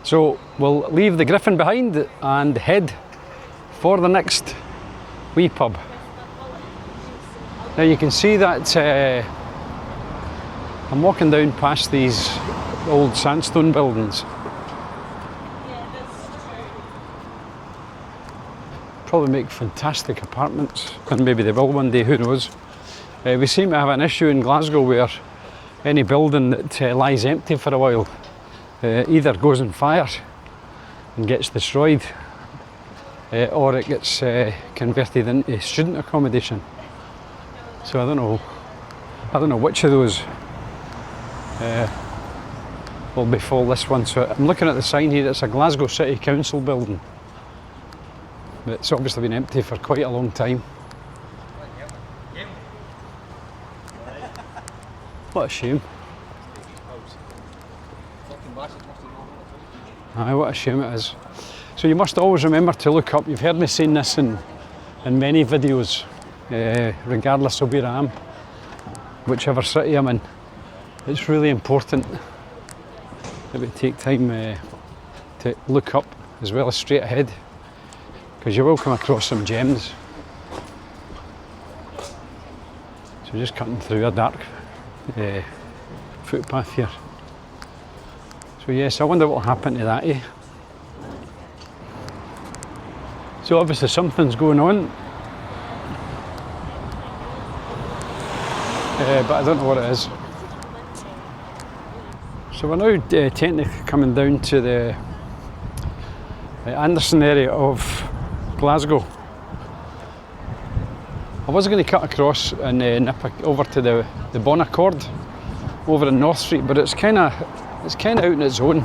So we'll leave the Griffin behind and head for the next wee pub. Now you can see that I'm walking down past these old sandstone buildings. Probably make fantastic apartments, and maybe they will one day, who knows. We seem to have an issue in Glasgow where any building that lies empty for a while either goes on fire and gets destroyed, or it gets converted into student accommodation. So I don't know which of those will befall this one. So I'm looking at the sign here. It's a Glasgow City Council building. It's obviously been empty for quite a long time. What a shame. Aye, what a shame it is. So you must always remember to look up. You've heard me saying this in many videos, regardless of where I am, whichever city I'm in. It's really important that we take time to look up as well as straight ahead, because you will come across some gems. So just cutting through a dark footpath here. So yes, I wonder what will happen to that, eh? So obviously something's going on, but I don't know what it is. So we're now technically coming down to the Anderson area of Glasgow. I was going to cut across and nip over to the Bonaccord over in North Street, but it's kind of out on its own.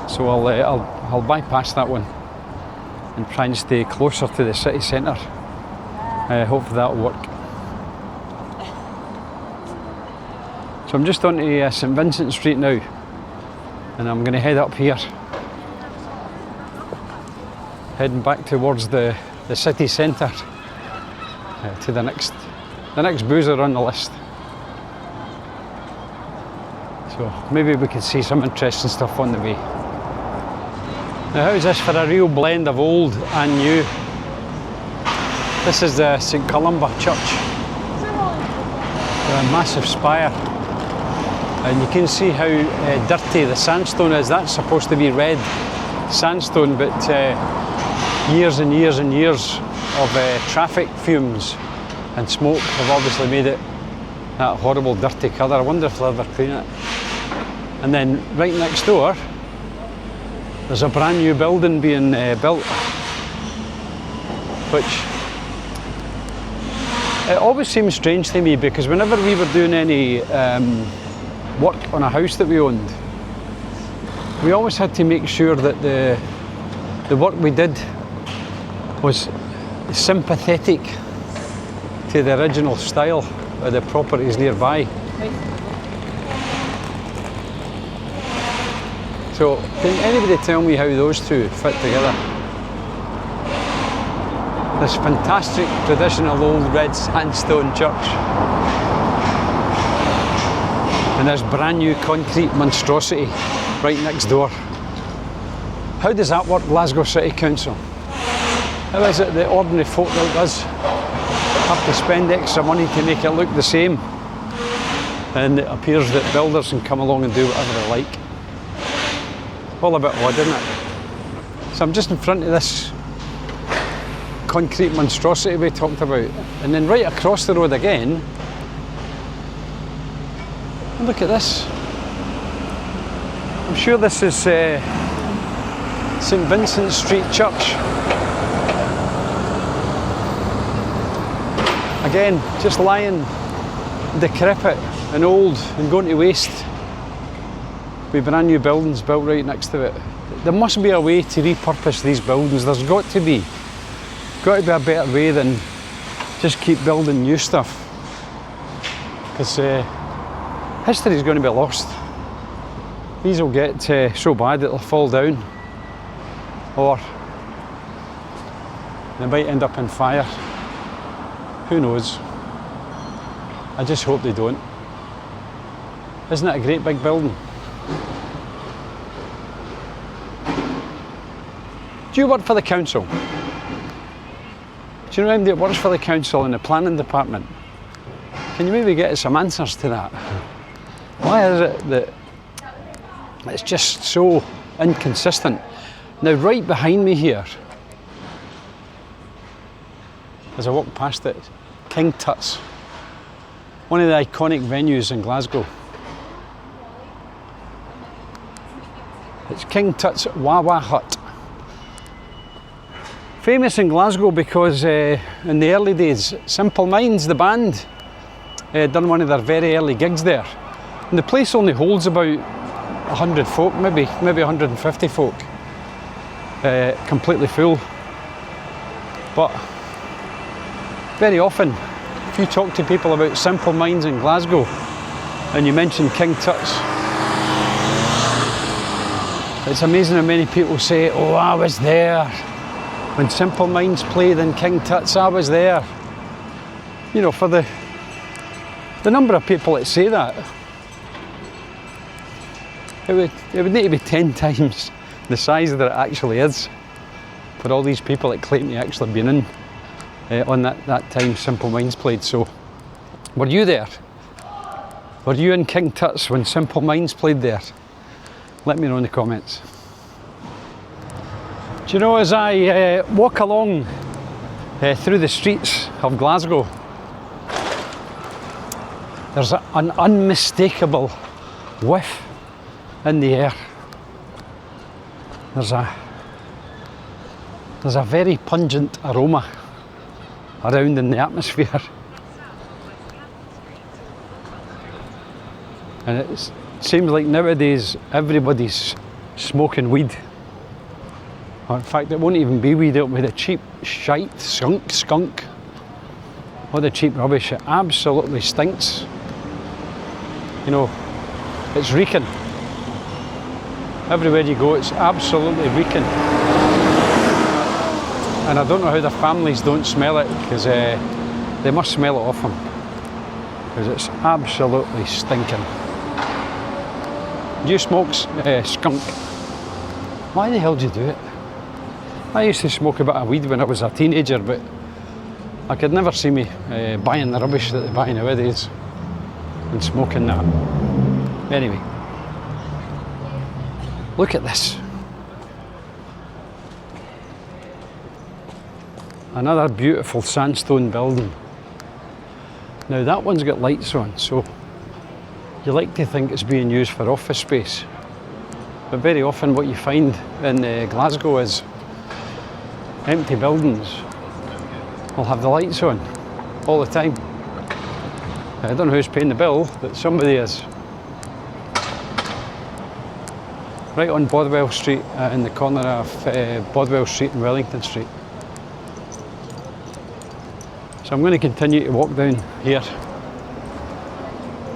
So I'll bypass that one and try and stay closer to the city centre. Hopefully that'll work. So I'm just on to St Vincent Street now, and I'm going to head up here, heading back towards the city centre, to the next boozer on the list. So maybe we can see some interesting stuff on the way. Now how's this for a real blend of old and new? This is the St Columba Church, a massive spire, and you can see how dirty the sandstone is. That's supposed to be red sandstone, but years and years and years of traffic fumes and smoke have obviously made it that horrible dirty colour. I wonder if they'll ever clean it. And then right next door there's a brand new building being built, which it always seems strange to me, because whenever we were doing any work on a house that we owned, we always had to make sure that the work we did was sympathetic to the original style of the properties nearby. So can anybody tell me how those two fit together? This fantastic traditional old red sandstone church and this brand new concrete monstrosity right next door. How does that work, Glasgow City Council? How is it that ordinary folk like us have to spend extra money to make it look the same, and it appears that builders can come along and do whatever they like? All a bit odd, isn't it? So I'm just in front of this concrete monstrosity we talked about, and then right across the road again, and look at this. I'm sure this is St Vincent Street Church. Again, just lying decrepit and old and going to waste, with brand new buildings built right next to it. There must be a way to repurpose these buildings. There's got to be a better way than just keep building new stuff, because history is going to be lost. These will get so bad that they'll fall down, or they might end up in fire. Who knows? I just hope they don't. Isn't it a great big building? Do you work for the council? Do you know anybody that works for the council in the planning department? Can you maybe get us some answers to that? Why is it that it's just so inconsistent? Now, right behind me here, as I walk past it, King Tut's, one of the iconic venues in Glasgow. It's King Tut's Wawa hut. Famous in Glasgow because in the early days, Simple Minds, the band, done one of their very early gigs there. And the place only holds about 100 folk, maybe 150 folk, completely full. But very often, if you talk to people about Simple Minds in Glasgow and you mention King Tut's, it's amazing how many people say, oh, I was there. When Simple Minds played in King Tut's, I was there. You know, for the number of people that say that, it would need to be 10 times the size that it actually is for all these people that claim to actually been in on that time Simple Minds played. So, were you there? Were you in King Tut's when Simple Minds played there? Let me know in the comments. Do you know, as I walk along through the streets of Glasgow, there's an unmistakable whiff in the air. There's a very pungent aroma around in the atmosphere. And it seems like nowadays everybody's smoking weed. Or in fact, it won't even be weed, it'll be the cheap shite, skunk, all the cheap rubbish. It absolutely stinks. You know, it's reeking. Everywhere you go, it's absolutely reeking. And I don't know how the families don't smell it, because they must smell it off them, because it's absolutely stinking. Do you smoke skunk? Why the hell do you do it? I used to smoke a bit of weed when I was a teenager, but I could never see me buying the rubbish that they buy nowadays and smoking that. Anyway, look at this. Another beautiful sandstone building. Now that one's got lights on, so you like to think it's being used for office space. But very often what you find in Glasgow is empty buildings will have the lights on all the time. I don't know who's paying the bill, but somebody is. Right on Waterloo Street, in the corner of Waterloo Street and Wellington Street. So I'm going to continue to walk down here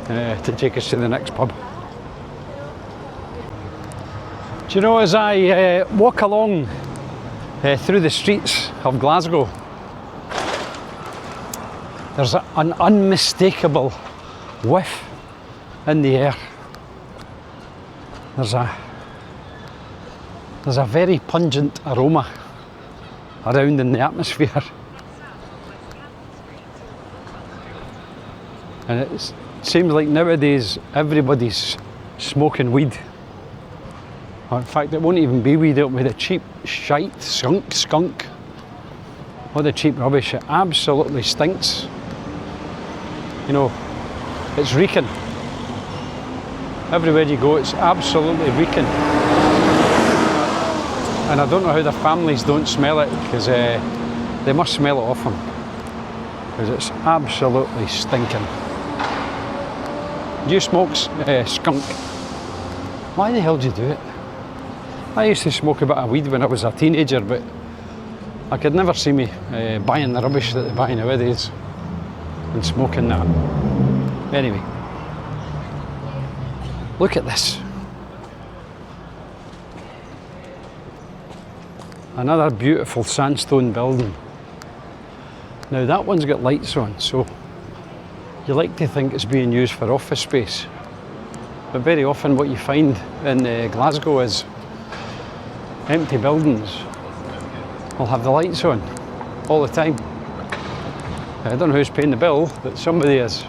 to take us to the next pub. Do you know, as I walk along through the streets of Glasgow, there's an unmistakable whiff in the air. There's a very pungent aroma around in the atmosphere. And it seems like nowadays everybody's smoking weed. Or in fact, it won't even be weed, it'll be the cheap shite, skunk, all the cheap rubbish. It absolutely stinks. You know, it's reeking. Everywhere you go, it's absolutely reeking. And I don't know how the families don't smell it, because they must smell it off them, because it's absolutely stinking. Do you smoke skunk? Why the hell do you do it? I used to smoke a bit of weed when I was a teenager, but I could never see me buying the rubbish that they buy nowadays and smoking that. Anyway, look at this. Another beautiful sandstone building. Now that one's got lights on, so you like to think it's being used for office space. But very often what you find in Glasgow is empty buildings will have the lights on all the time. I don't know who's paying the bill, but somebody is.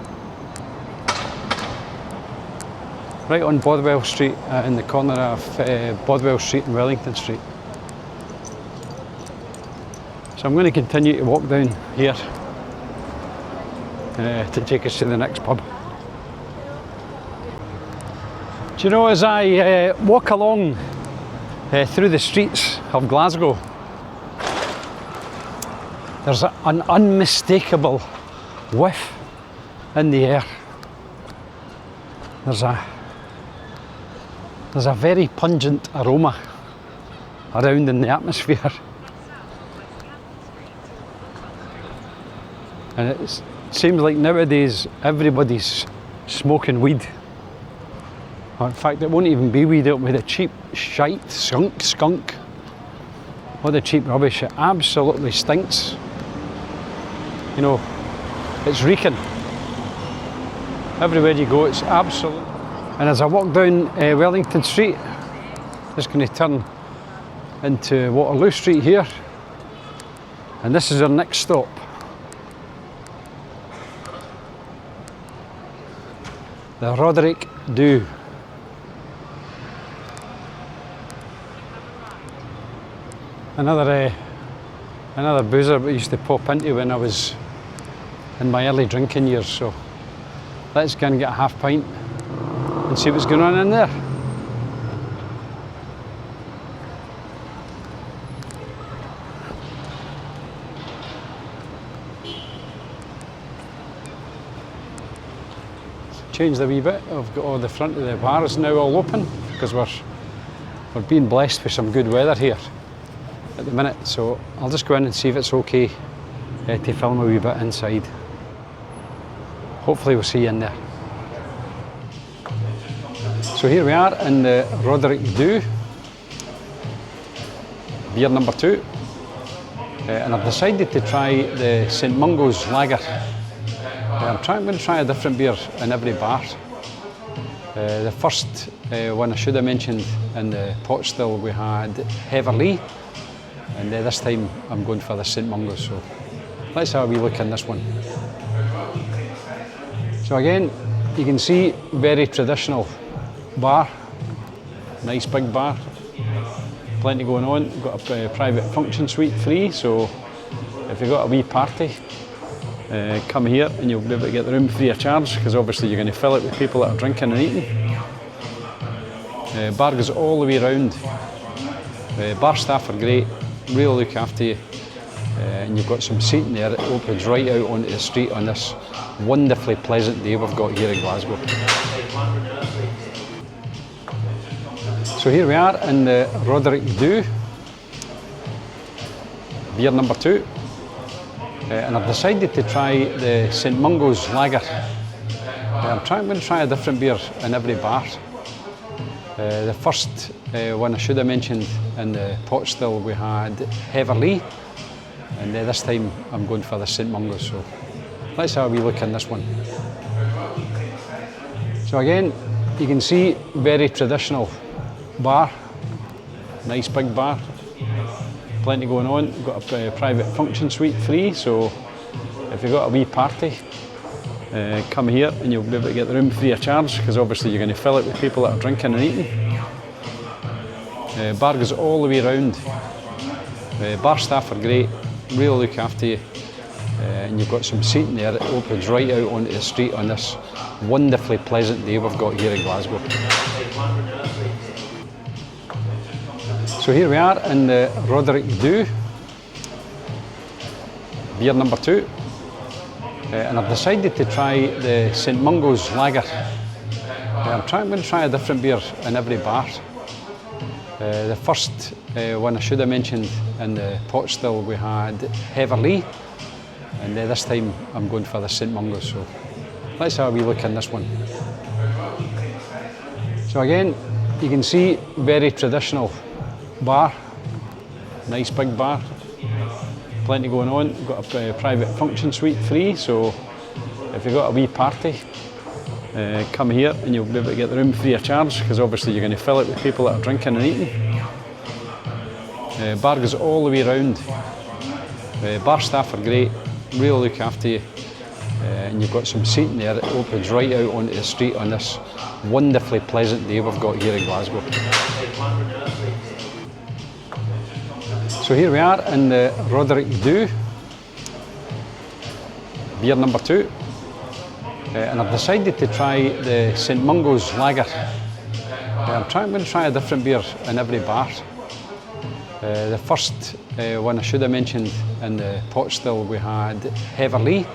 Right on Bothwell Street, in the corner of Bothwell Street and Wellington Street. So I'm going to continue to walk down here to take us to the next pub. Do you know, as I walk along through the streets of Glasgow, there's an unmistakable whiff in the air. There's a very pungent aroma around in the atmosphere. And it seems like nowadays everybody's smoking weed. Or in fact, it won't even be weed, it'll be the cheap shite, skunk, all the cheap rubbish. It absolutely stinks. You know, it's reeking. Everywhere you go, it's absolute. And as I walk down Wellington Street, just going to turn into Waterloo Street here. And this is our next stop. The Dubh. Another boozer I used to pop into when I was in my early drinking years. So let's go and get a half pint and see what's going on in there. Changed a wee bit. I've got all the front of the bar is now all open because we're being blessed with some good weather here at the minute. So I'll just go in and see if it's okay to film a wee bit inside. Hopefully we'll see you in there. So here we are in the Dubh, beer number 2, and I've decided to try the St Mungo's Lager. I'm going to try a different beer in every bar. The first one I should have mentioned in the pot still we had Heverlee, and this time I'm going for the St Mungo's. So let's have a wee look in this one. So again, you can see very traditional bar, nice big bar, plenty going on. We've got a private function suite free, so if you've got a wee party, come here and you'll be able to get the room free of charge, because obviously you're going to fill it with people that are drinking and eating. Bar goes all the way around. Bar staff are great, really look after you, and you've got some seating there that opens right out onto the street on this wonderfully pleasant day we've got here in Glasgow. So here we are in the Dubh, beer number 2. And I've decided to try the St Mungo's Lager. I'm going to try a different beer in every bar. The first one I should have mentioned in the pot still we had Heverlee, and this time I'm going for the St Mungo's. So let's have a wee look in this one. So again, you can see very traditional bar, nice big bar. Plenty going on. We've got a private function suite free, so if you've got a wee party, come here and you'll be able to get the room free of charge, because obviously you're going to fill it with people that are drinking and eating. Bar goes all the way around. Bar staff are great, really look after you, and you've got some seating there that opens right out onto the street on this wonderfully pleasant day we've got here in Glasgow. So here we are in the Dubh, beer number 2, and I've decided to try the St Mungo's Lager. I'm going to try a different beer in every bar. The first one I should have mentioned in the pot still we had Heverlee, and this time I'm going for the St Mungo's. So let's have a wee look in this one. So again, you can see very traditional bar, nice big bar, plenty going on. We've got a private function suite free, so if you've got a wee party, come here and you'll be able to get the room free of charge, because obviously you're going to fill it with people that are drinking and eating. Bar goes all the way round. Bar staff are great, really look after you. And you've got some seating there that opens right out onto the street on this wonderfully pleasant day we've got here in Glasgow. So here we are in the Dubh, beer number 2. And I've decided to try the St Mungo's Lager. I'm going to try a different beer in every bar. The first one I should have mentioned in the pot still we had Heverlee,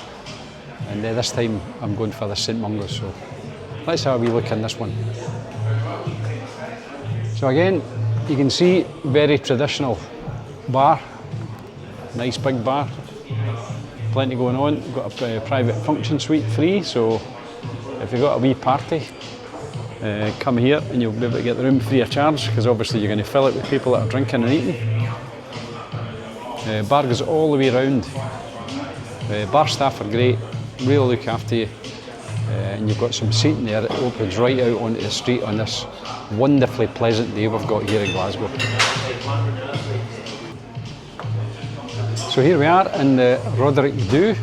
and this time I'm going for the St Mungo's. So let's have a wee look in this one. So again, you can see very traditional bar, nice big bar, plenty going on. We've got a private function suite free, so if you've got a wee party, come here and you'll be able to get the room free of charge, because obviously you're going to fill it with people that are drinking and eating. Bar goes all the way round. Bar staff are great, really look after you. And you've got some seating there that opens right out onto the street on this wonderfully pleasant day we've got here in Glasgow. So here we are in the Dubh,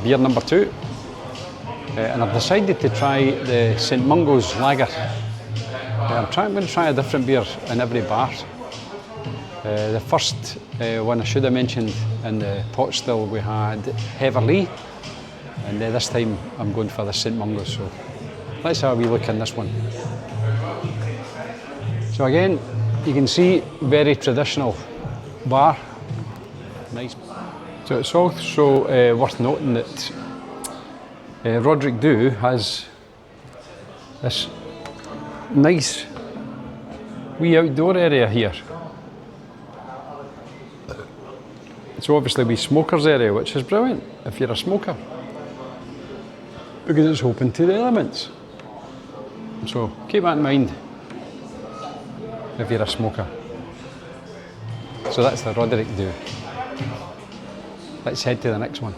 beer number 2. And I've decided to try the St Mungo's Lager. I'm going to try a different beer in every bar. The first one I should have mentioned in the pot still we had Heverlee, and this time I'm going for the St Mungo's. So let's have a wee look in this one. So again, you can see very traditional bar, nice. So it's also worth noting that Dubh has this nice wee outdoor area here. It's obviously a wee smokers area, which is brilliant if you're a smoker, because it's open to the elements. So keep that in mind if you're a smoker. So that's the Dubh. Let's head to the next one.